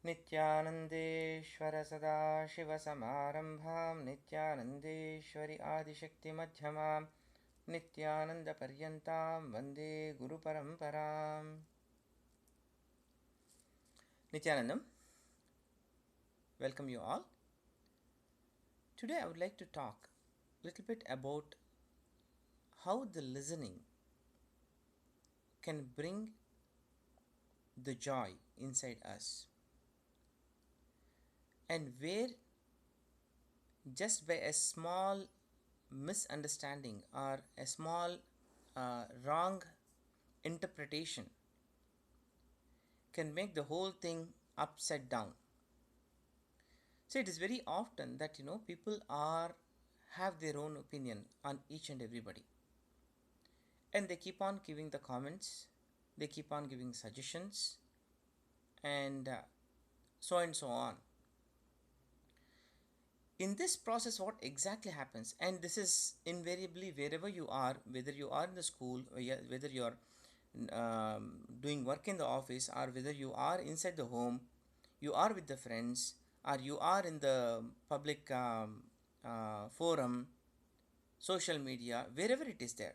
नित्यानन्देश्वर सदाशिवसमारम्भां नित्यानन्देश्वरि आदिशक्तिमध्यमां नित्यानन्दपर्यन्तां वन्दे गुरुपरम्पराम्. Nityanandam, welcome you all. Today I would like to talk a little bit about how the listening can bring the joy inside us, and where just by a small misunderstanding or a small wrong interpretation can make the whole thing upside down. So it is very often that people are have their own opinion on each and everybody, and they keep on giving the comments, they keep on giving suggestions, and so on. In this process, what exactly happens, and this is invariably wherever you are, whether you are in the school or whether you are doing work in the office, or whether you are inside the home, you are with the friends, or you are in the public forum, social media, wherever it is there,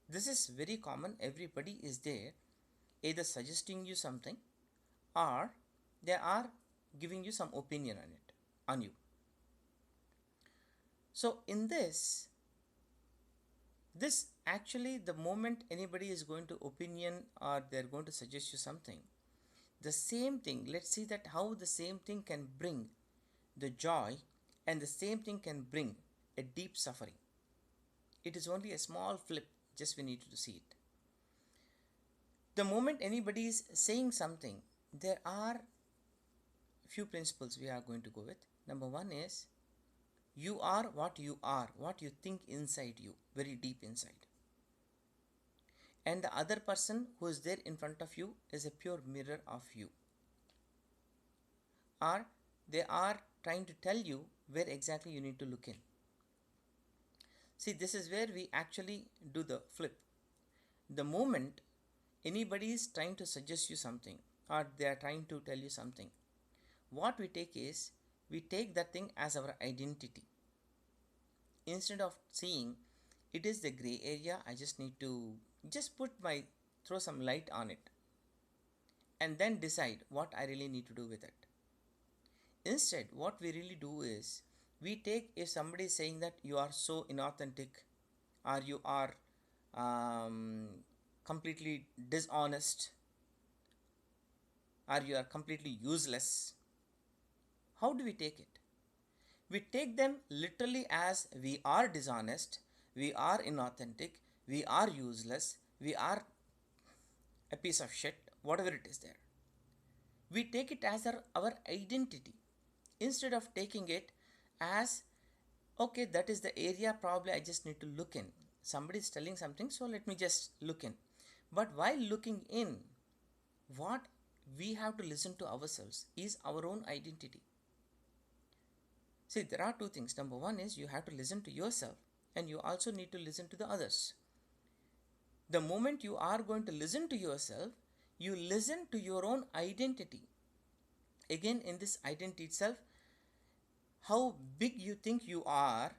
this is very common. Everybody is there either suggesting you something, or they are giving you some opinion on you. So in this actually, the moment anybody is going to opinion or they're going to suggest you something, the same thing, let's see that how the same thing can bring the joy, and the same thing can bring a deep suffering. It is only a small flip, just we need to see it. The moment anybody is saying something, there are few principles we are going to go with. Number one is, you are, what you think inside you, very deep inside. And the other person who is there in front of you is a pure mirror of you. Or they are trying to tell you where exactly you need to look in. See, this is where we actually do the flip. The moment anybody is trying to suggest you something, or they are trying to tell you something, what we take is, we take that thing as our identity. Instead of seeing it is the gray area, I just need to throw some light on it, and then decide what I really need to do with it. Instead, what we really do is, we take, if somebody is saying that you are so inauthentic, or you are completely dishonest, or you are completely useless, how do we take it? We take them literally as, we are dishonest, we are inauthentic, we are useless, we are a piece of shit, whatever it is there. We take it as our identity, instead of taking it as, okay, that is the area probably I just need to look in. Somebody is telling something, so let me just look in. But while looking in, what we have to listen to ourselves is our own identity. See, there are two things. Number one is, you have to listen to yourself, and you also need to listen to the others. The moment you are going to listen to yourself, you listen to your own identity. Again, in this identity itself, how big you think you are,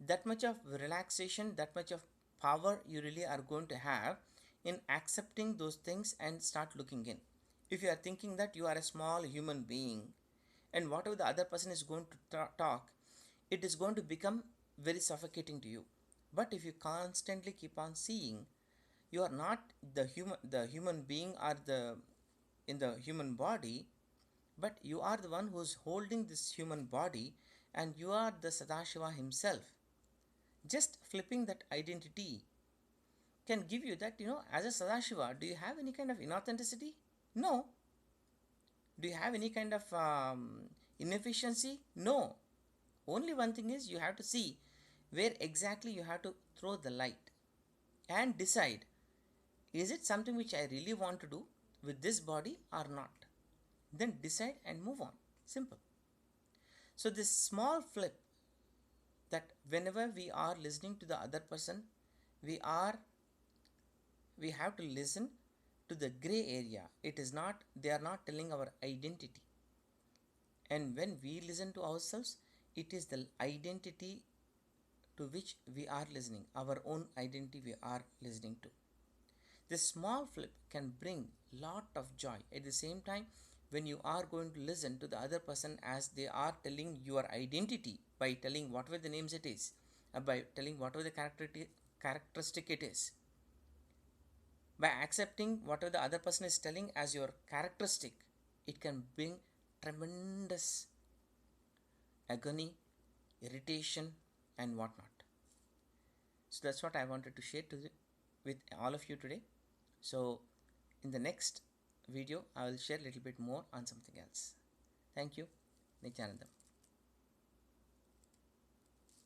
that much of relaxation, that much of power you really are going to have in accepting those things and start looking in. If you are thinking that you are a small human being, and whatever the other person is going to talk, it is going to become very suffocating to you. But if you constantly keep on seeing, you are not the human being, or in the human body, but you are the one who is holding this human body, and you are the Sadashiva himself. Just flipping that identity can give you that, as a Sadashiva, do you have any kind of inauthenticity? No. Do you have any kind of inefficiency? No. Only one thing is, you have to see where exactly you have to throw the light, and decide, is it something which I really want to do with this body or not? Then decide and move on. Simple. So this small flip, that whenever we are listening to the other person, we have to listen to the gray area. It is not, they are not telling our identity. And when we listen to ourselves, it is the identity to which we are listening, our own identity we are listening to. This small flip can bring lot of joy. At the same time, when you are going to listen to the other person as they are telling your identity by telling whatever the names it is, by telling whatever the characteristic it is, by accepting whatever the other person is telling as your characteristic, it can bring tremendous agony, irritation, and whatnot. So that's what I wanted to share with all of you today. So in the next video, I will share a little bit more on something else. Thank you. Nityanandam.